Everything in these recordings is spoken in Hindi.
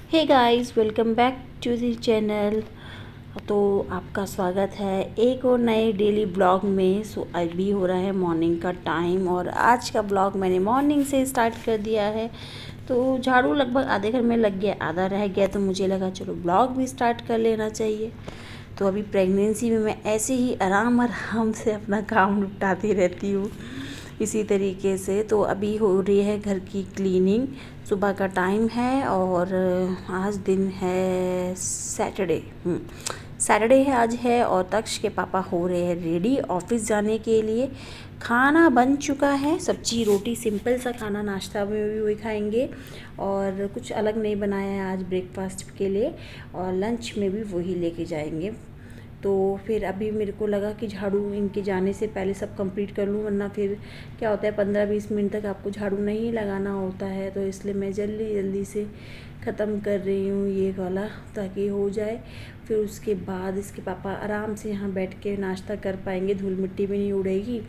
Hey guys, welcome back to the channel. तो आपका स्वागत है एक और नए डेली ब्लॉग में। अभी हो रहा है मॉर्निंग का टाइम और आज का ब्लॉग मैंने मॉर्निंग से स्टार्ट कर दिया है। तो झाड़ू लगभग आधे घर में लग गया, आधा रह गया, तो मुझे लगा चलो ब्लॉग भी स्टार्ट कर लेना चाहिए। तो अभी प्रेगनेंसी में मैं ऐसे ही आराम आराम से अपना काम निपटाती रहती हूँ इसी तरीके से। तो अभी हो रही है घर की क्लीनिंग, सुबह का टाइम है और आज दिन है सैटरडे। सैटरडे है आज है और तक्ष के पापा हो रहे हैं रेडी ऑफिस जाने के लिए। खाना बन चुका है, सब्जी रोटी, सिंपल सा खाना, नाश्ता में भी वही खाएंगे और कुछ अलग नहीं बनाया है आज ब्रेकफास्ट के लिए, और लंच में भी वही लेके जाएंगे। तो फिर अभी मेरे को लगा कि झाड़ू इनके जाने से पहले सब कंप्लीट कर लूँ, वरना फिर क्या होता है 15-20 मिनट तक आपको झाड़ू नहीं लगाना होता है। तो इसलिए मैं जल्दी जल्दी से ख़त्म कर रही हूँ ये वाला, ताकि हो जाए। फिर उसके बाद इसके पापा आराम से यहाँ बैठ के नाश्ता कर पाएंगे, धूल मिट्टी भी नहीं उड़ेगी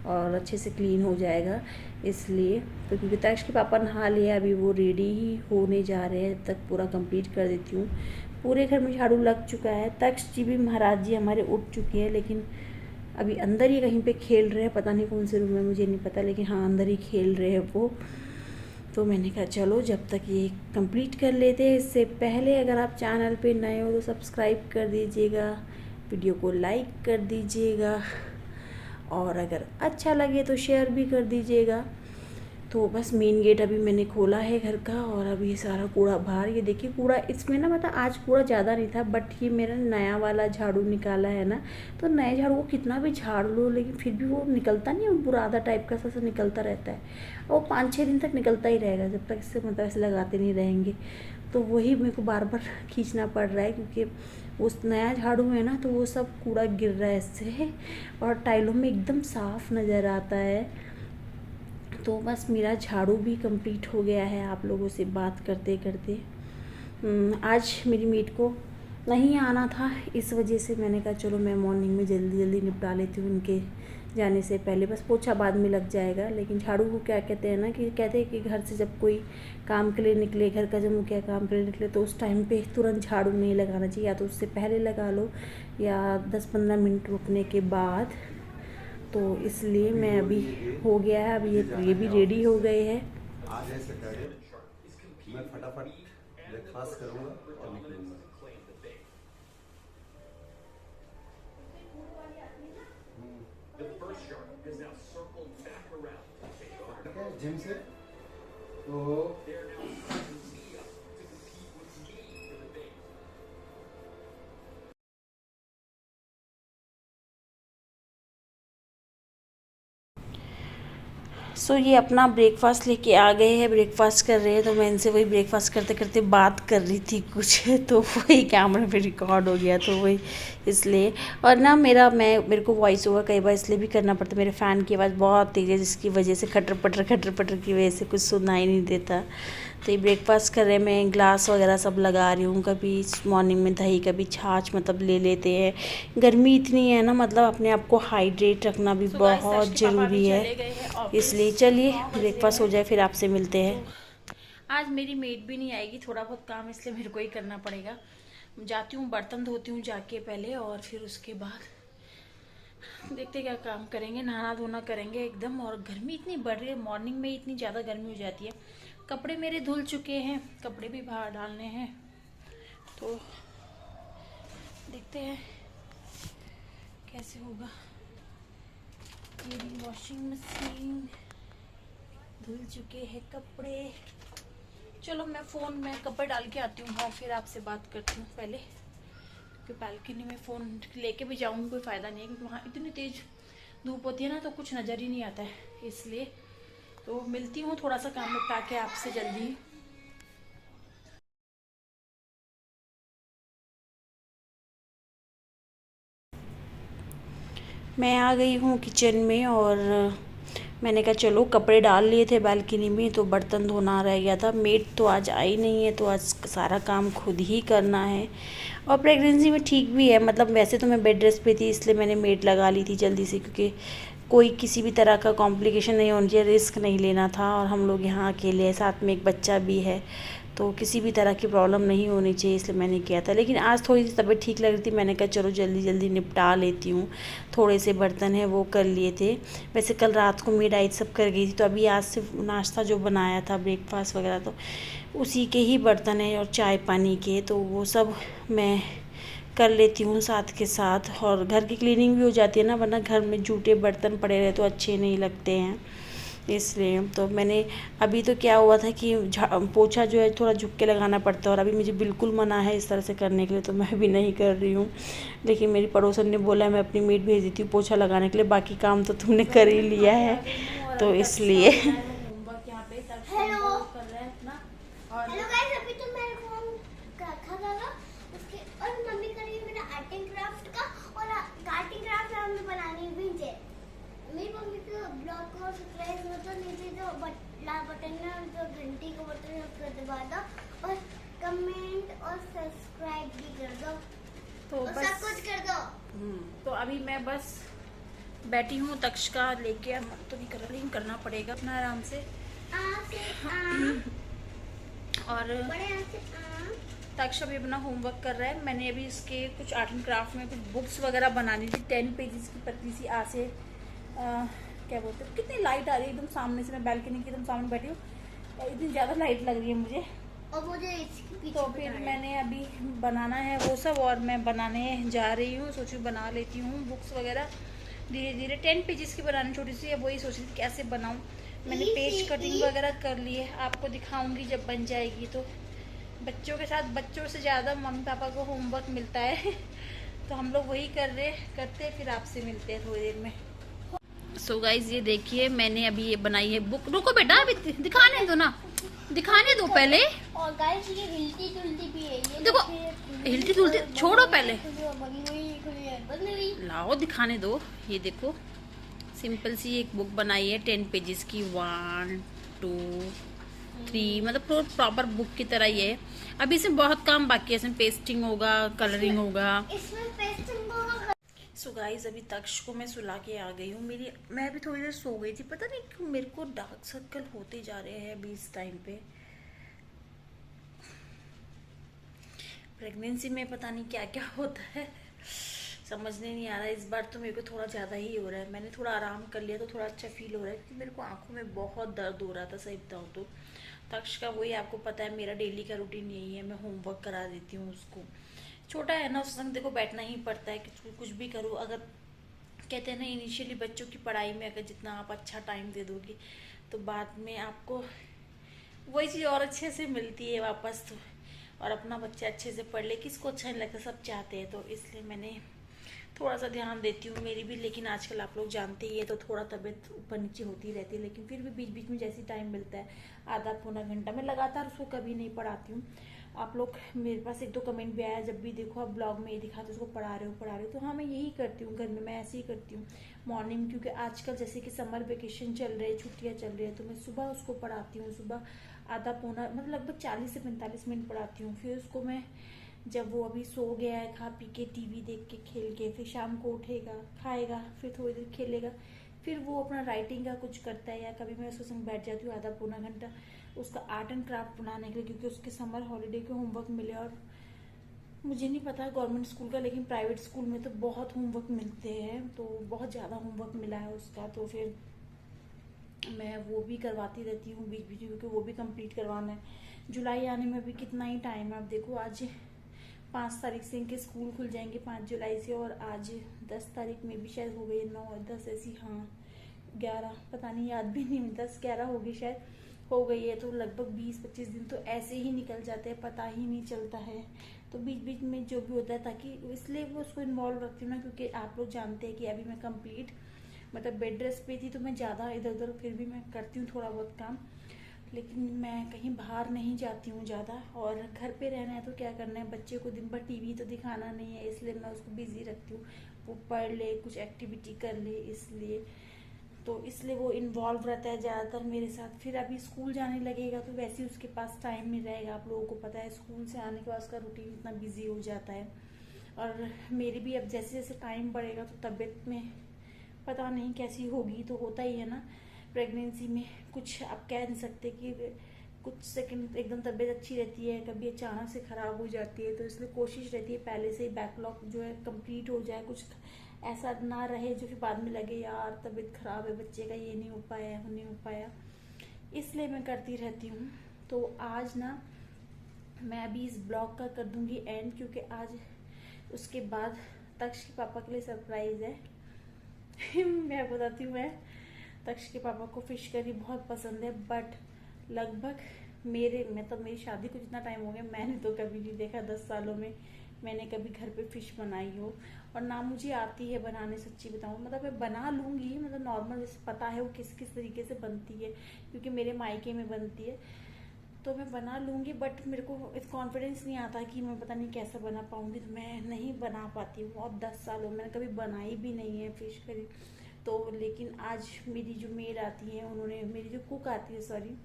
और अच्छे से क्लीन हो जाएगा। इसलिए तो क्योंकि तक्ष के पापा नहा लिया, अभी वो रेडी ही होने जा रहे हैं, तक पूरा कंप्लीट कर देती हूँ। पूरे घर में झाड़ू लग चुका है। तक्ष जी भी, महाराज जी हमारे उठ चुके हैं, लेकिन अभी अंदर ही कहीं पे खेल रहे हैं, पता नहीं कौन से रूम में, मुझे नहीं पता, लेकिन हाँ अंदर ही खेल रहे हैं वो। तो मैंने कहा चलो जब तक ये कंप्लीट कर लेते हैं। इससे पहले अगर आप चैनल पे नए हो तो सब्सक्राइब कर दीजिएगा, वीडियो को लाइक कर दीजिएगा और अगर अच्छा लगे तो शेयर भी कर दीजिएगा। तो बस मेन गेट अभी मैंने खोला है घर का, और अभी सारा कूड़ा बाहर, ये देखिए कूड़ा इसमें ना, मतलब आज कूड़ा ज़्यादा नहीं था, बट ये मेरा नया वाला झाड़ू निकाला है ना, तो नए झाड़ू को कितना भी झाड़ लो लेकिन फिर भी वो निकलता नहीं है, पूरा आधा टाइप का सा निकलता रहता है। वो 5-6 दिन तक निकलता ही रहेगा जब तक इससे मतलब ऐसे लगाते नहीं रहेंगे। तो वही मेरे को बार बार खींचना पड़ रहा है, क्योंकि उस नया झाड़ू है ना, तो वो सब कूड़ा गिर रहा है इससे और टाइलों में एकदम साफ़ नज़र आता है। तो बस मेरा झाड़ू भी कंप्लीट हो गया है आप लोगों से बात करते करते। आज मेरी मेट को नहीं आना था, इस वजह से मैंने कहा चलो मैं मॉर्निंग में जल्दी जल्दी निपटा लेती हूँ उनके जाने से पहले। बस पोछा बाद में लग जाएगा, लेकिन झाड़ू को क्या कहते हैं ना, कि कहते हैं कि घर से जब कोई काम के लिए निकले, घर का जब मुखिया काम के लिए निकले, तो उस टाइम पे तुरंत झाड़ू नहीं लगाना चाहिए, या तो उससे पहले लगा लो या 10-15 मिनट रुकने के बाद। तो इसलिए मैं अभी हो गया है, अभी ये भी रेडी हो गए हैं। आज ऐसे करें, मैं फटाफट ब्रेकफास्ट करूंगा और निकलूंगा। ठीक है, जिम से तो सो ये अपना ब्रेकफास्ट लेके आ गए हैं, ब्रेकफास्ट कर रहे हैं। तो मैं इनसे वही ब्रेकफास्ट करते करते बात कर रही थी कुछ तो वही कैमरा पे रिकॉर्ड हो गया, तो वही इसलिए। और ना मेरे को वॉइस ओवर कई बार इसलिए भी करना पड़ता है, मेरे फ़ैन की आवाज़ बहुत तेज़ है, जिसकी वजह से खटर पटर की वजह से कुछ सुनाई नहीं देता। तो ये ब्रेकफास्ट कर रहे, मैं ग्लास वगैरह सब लगा रही हूँ, कभी मॉर्निंग में दही, कभी छाछ, मतलब ले लेते हैं। गर्मी इतनी है ना, मतलब अपने आप को हाइड्रेट रखना भी बहुत ज़रूरी है। इसलिए चलिए ब्रेकफास्ट हो जाए, फिर आपसे मिलते हैं। आज मेरी मेड भी नहीं आएगी, थोड़ा बहुत काम इसलिए मेरे को ही करना पड़ेगा। जाती हूँ, बर्तन धोती हूँ जाके पहले, और फिर उसके बाद देखते क्या काम करेंगे, नहाना धोना करेंगे एकदम। और गर्मी इतनी बढ़ रही है, मॉर्निंग में इतनी ज़्यादा गर्मी हो जाती है। कपड़े मेरे धुल चुके हैं, कपड़े भी बाहर डालने हैं, तो देखते हैं कैसे होगा। मेरी वॉशिंग मशीन धुल चुके हैं कपड़े। चलो मैं फ़ोन में कपड़े डाल के आती हूँ बाहर, फिर आपसे बात करती हूँ पहले, क्योंकि बालकनी में फ़ोन लेके भी जाऊँगी कोई फ़ायदा नहीं है, क्योंकि वहाँ इतनी तेज़ धूप होती है ना, तो कुछ नज़र ही नहीं आता है। इसलिए तो मिलती हूँ थोड़ा सा काम निपटा के आपसे जल्दी। मैं आ गई हूँ किचन में, और मैंने कहा चलो कपड़े डाल लिए थे बालकनी में, तो बर्तन धोना रह गया था। मेड तो आज आई नहीं है, तो आज सारा काम खुद ही करना है। और प्रेगनेंसी में ठीक भी है, मतलब वैसे तो मैं बेड रेस्ट पे थी, इसलिए मैंने मेड लगा ली थी जल्दी से, क्योंकि कोई किसी भी तरह का कॉम्प्लिकेशन नहीं होनी चाहिए, रिस्क नहीं लेना था। और हम लोग यहाँ अकेले हैं, साथ में एक बच्चा भी है, तो किसी भी तरह की प्रॉब्लम नहीं होनी चाहिए, इसलिए मैंने किया था। लेकिन आज थोड़ी सी तबीयत ठीक लग रही थी, मैंने कहा चलो जल्दी जल्दी निपटा लेती हूँ। थोड़े से बर्तन हैं वो कर लिए थे। वैसे कल रात को मेड आई सब कर गई थी, तो अभी आज से नाश्ता जो बनाया था ब्रेकफास्ट वगैरह, तो उसी के ही बर्तन हैं और चाय पानी के, तो वो सब मैं कर लेती हूँ साथ के साथ। और घर की क्लीनिंग भी हो जाती है ना, वरना घर में जूठे बर्तन पड़े रहे तो अच्छे नहीं लगते हैं, इसलिए। तो मैंने अभी तो क्या हुआ था कि पोछा जो है थोड़ा झुक के लगाना पड़ता है, और अभी मुझे बिल्कुल मना है इस तरह से करने के लिए, तो मैं भी नहीं कर रही हूँ। लेकिन मेरी पड़ोसन ने बोला मैं अपनी मेड भेज देती हूँ पोछा लगाने के लिए, बाकी काम तो तुमने कर ही लिया है, तो इसलिए। हेलो गाइस, अभी तो मेरे फोन रखा था उसके, और मम्मी कर रही है मेरा आर्ट एंड क्राफ्ट का, और आर्ट एंड क्राफ्ट हमें बनानी भी है। मेरी मम्मी को ब्लॉग को सब्सक्राइब हो तो नीचे जो लाल बटन है जो घंटी का बटन है उसको दबा दो, और कमेंट और सब्सक्राइब भी कर दो, तो और सब कुछ कर दो। तो अभी मैं बस बैठी हूँ, तक्ष का लेके मन तो नहीं कर रहा, लेकिन करना पड़ेगा अपना आराम से। और तक्ष अभी अपना होमवर्क कर रहा है। मैंने अभी इसके कुछ आर्ट एंड क्राफ्ट में कुछ बुक्स वगैरह बनानी थी, 10 पेजेस की पतली सी से क्या बोलते हैं, कितनी लाइट आ रही है एकदम सामने से, मैं बालकनी के एकदम सामने बैठी हूँ, इतनी ज़्यादा लाइट लग रही है मुझे। और मुझे तो फिर मैंने अभी बनाना है वो सब, और मैं बनाने जा रही हूँ, सोची बना लेती हूँ बुक्स वगैरह धीरे धीरे। 10 पेजेस की बनानी छोटी सी, अब वही सोच रही थी कैसे बनाऊँ। मैंने पेज कटिंग वगैरह कर ली है, आपको दिखाऊंगी जब बन जाएगी। तो बच्चों के साथ, बच्चों से ज़्यादा मम्मी पापा को होमवर्क मिलता है तो हम लोग वही करते फिर आपसे मिलते हैं थोड़ी देर में। सो गाइज ये देखिए मैंने अभी ये बनाई है बुक। रुको बेटा, अभी दिखाने दो ना, दिखाने दो पहले। और गाइस ये हिलती जुलती भी है, ये देखो हिलती जुलती, छोड़ो पहले, बनी लाओ दिखाने दो। ये देखो सिंपल सी एक बुक बनाई है 10 पेजेस की, 1 2 3, मतलब प्रॉपर बुक की तरह ही है। अभी इसमें बहुत काम बाकी है, इसमें पेस्टिंग होगा, कलरिंग होगा। इसमें पेस्टिंग होगा। सो गाइस अभी तक्ष को मैं सुला के आ गई हूँ। मैं भी थोड़ी देर सो गई थी, पता नहीं क्यों मेरे को डार्क सर्कल होते जा रहे हैं अभी इस टाइम पे। प्रेगनेंसी में पता नहीं क्या क्या होता है, समझने नहीं आ रहा है। इस बार तो मेरे को थोड़ा ज़्यादा ही हो रहा है। मैंने थोड़ा आराम कर लिया तो थोड़ा अच्छा फील हो रहा है, क्योंकि मेरे को आंखों में बहुत दर्द हो रहा था, सही बताऊँ तो। तक्ष का वही आपको पता है, मेरा डेली का रूटीन यही है, मैं होमवर्क करा देती हूँ उसको। छोटा है ना, उस संग देखो बैठना ही पड़ता है कि कुछ भी करूँ। अगर कहते हैं ना इनिशियली बच्चों की पढ़ाई में अगर जितना आप अच्छा टाइम दे दोगे तो बाद में आपको वही चीज़ और अच्छे से मिलती है वापस। तो और अपना बच्चा अच्छे से पढ़ ले, किसको अच्छा नहीं लगता, सब चाहते हैं। तो इसलिए मैंने थोड़ा सा ध्यान देती हूँ मेरी भी। लेकिन आजकल आप लोग जानते ही है तो थोड़ा तबीयत ऊपर नीचे होती रहती है, लेकिन फिर भी बीच बीच में जैसी टाइम मिलता है आधा पौना घंटा मैं लगातार उसको कभी नहीं पढ़ाती हूँ। आप लोग मेरे पास 1-2 कमेंट भी आया, जब भी देखो आप ब्लॉग में ये दिखाते उसको पढ़ा रहे हो। तो हाँ मैं यही करती हूँ घर में, मैं ऐसे ही करती हूँ मॉर्निंग, क्योंकि आजकल जैसे कि समर वेकेशन चल रहे हैं, छुट्टियाँ चल रही है, तो मैं सुबह उसको पढ़ाती हूँ। सुबह आधा पौना मतलब लगभग 40 से 45 मिनट पढ़ाती हूँ। फिर उसको मैं जब वो अभी सो गया है, खा पी के टीवी देख के खेल के, फिर शाम को उठेगा, खाएगा, फिर थोड़ी देर खेलेगा, फिर वो अपना राइटिंग का कुछ करता है, या कभी मैं उसके संग बैठ जाती हूँ आधा पौना घंटा उसका आर्ट एंड क्राफ्ट बनाने के लिए, क्योंकि उसके समर हॉलीडे के होमवर्क मिले। और मुझे नहीं पता गवर्नमेंट स्कूल का, लेकिन प्राइवेट स्कूल में तो बहुत होमवर्क मिलते हैं, तो बहुत ज़्यादा होमवर्क मिला है उसका। तो फिर मैं वो भी करवाती रहती हूँ बीच बीच में, क्योंकि वो भी कंप्लीट करवाना है। जुलाई आने में भी कितना ही टाइम है। अब देखो आज 5 तारीख से इनके स्कूल खुल जाएंगे, 5 जुलाई से, और आज 10 तारीख में भी शायद हो गई, 9 10 ऐसी, हाँ 11, पता नहीं याद भी नहीं, 10-11 होगी शायद, हो गई है। तो लगभग 20-25 दिन तो ऐसे ही निकल जाते हैं, पता ही नहीं चलता है। तो बीच बीच में जो भी होता है, ताकि इसलिए वो उसको इन्वॉल्व रखती हूँ ना, क्योंकि आप लोग जानते हैं कि अभी मैं कंप्लीट मतलब बेड रेस्ट पे थी, तो मैं ज़्यादा इधर उधर फिर भी मैं करती हूँ थोड़ा बहुत काम, लेकिन मैं कहीं बाहर नहीं जाती हूँ ज़्यादा। और घर पे रहना है तो क्या करना है, बच्चे को दिन भर टीवी तो दिखाना नहीं है, इसलिए मैं उसको बिजी रखती हूँ, वो पढ़ ले, कुछ एक्टिविटी कर ले, इसलिए वो इन्वॉल्व रहता है ज़्यादातर मेरे साथ। फिर अभी स्कूल जाने लगेगा तो वैसे ही उसके पास टाइम नहीं रहेगा। आप लोगों को पता है स्कूल से आने के बाद उसका रूटीन इतना बिजी हो जाता है। और मेरी भी अब जैसे जैसे टाइम बढ़ेगा तो तबीयत में पता नहीं कैसी होगी, तो होता ही है ना प्रेगनेंसी में, कुछ आप कह नहीं सकते कि कुछ सेकंड एकदम तबीयत अच्छी रहती है, कभी अचानक से ख़राब हो जाती है, तो इसलिए कोशिश रहती है पहले से ही बैकलॉग जो है कंप्लीट हो जाए, कुछ ऐसा ना रहे जो फिर बाद में लगे यार तबीयत ख़राब है बच्चे का, ये नहीं हो पाया वो नहीं हो पाया, इसलिए मैं करती रहती हूँ। तो आज ना मैं अभी इस ब्लॉग का कर दूँगी एंड, क्योंकि आज उसके बाद तक्ष के पापा के लिए सरप्राइज़ है। मैं बताती हूँ, मैं तक्ष के पापा को फिश करी बहुत पसंद है, बट लगभग मेरी शादी को जितना टाइम हो गया मैंने तो कभी नहीं देखा 10 सालों में मैंने कभी घर पे फिश बनाई हो, और ना मुझे आती है बनाने, सच्ची बताऊँ। मतलब मैं बना लूँगी, मतलब नॉर्मल जैसे पता है वो किस किस तरीके से बनती है, क्योंकि मेरे मायके में बनती है तो मैं बना लूँगी, बट मेरे को इस कॉन्फिडेंस नहीं आता कि मैं पता नहीं कैसा बना पाऊँगी, तो मैं नहीं बना पाती हूँ। अब 10 सालों मैंने कभी बनाई भी नहीं है फिश करी तो। लेकिन आज मेरी जो मेड आती है, उन्होंने, मेरी जो कुक आती है सॉरी,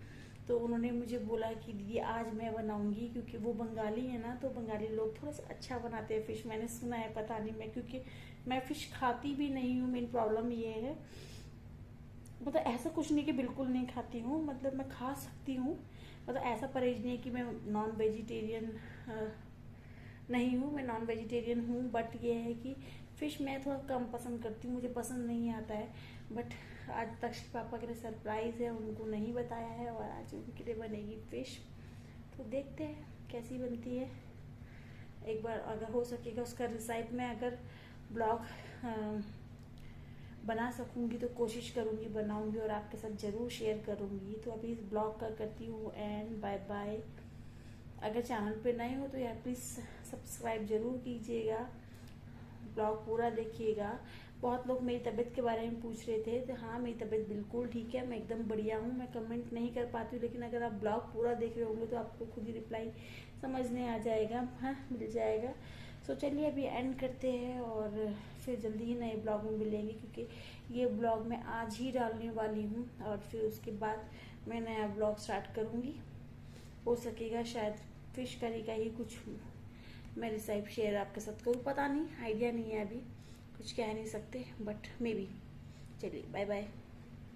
तो उन्होंने मुझे बोला कि दीदी आज मैं बनाऊंगी, क्योंकि वो बंगाली है ना, तो बंगाली लोग थोड़ा सा अच्छा बनाते हैं फिश, मैंने सुना है, पता नहीं मैं, क्योंकि मैं फिश खाती भी नहीं हूँ। मेन प्रॉब्लम ये है, मतलब ऐसा कुछ नहीं कि बिल्कुल नहीं खाती हूँ, मतलब मैं खा सकती हूँ, मतलब ऐसा परहेज नहीं है कि मैं नॉन वेजिटेरियन नहीं हूँ, मैं नॉन वेजिटेरियन हूँ, बट ये है कि फ़िश मैं थोड़ा कम पसंद करती हूँ, मुझे पसंद नहीं आता है। बट आज तक्ष के पापा के लिए सरप्राइज़ है, उनको नहीं बताया है, और आज उनके लिए बनेगी फ़िश, तो देखते हैं कैसी बनती है। एक बार अगर हो सकेगा उसका रिसाइप में अगर ब्लॉग बना सकूंगी तो कोशिश करूंगी, बनाऊंगी और आपके साथ ज़रूर शेयर करूंगी। तो अभी इस ब्लॉग का करती हूँ एंड बाय बाय। अगर चैनल पे नए हो तो यार प्लीज़ सब्सक्राइब ज़रूर कीजिएगा, ब्लॉग पूरा देखिएगा। बहुत लोग मेरी तबीयत के बारे में पूछ रहे थे, तो हाँ मेरी तबीयत बिल्कुल ठीक है, मैं एकदम बढ़िया हूँ। मैं कमेंट नहीं कर पाती हूँ, लेकिन अगर आप ब्लॉग पूरा देख रहे होंगे तो आपको खुद ही रिप्लाई समझने आ जाएगा, हाँ मिल जाएगा। सो चलिए अभी एंड करते हैं और फिर जल्दी ही नए ब्लॉग में मिलेंगे, क्योंकि ये ब्लॉग मैं आज ही डालने वाली हूँ और फिर उसके बाद मैं नया ब्लॉग स्टार्ट करूँगी। हो सकेगा शायद फिश करी का ही कुछ मैं रिसाइप शेयर आपके साथ करूँ, पता नहीं, आइडिया नहीं है अभी, कुछ कह नहीं सकते, बट मे बी। चलिए बाय बाय।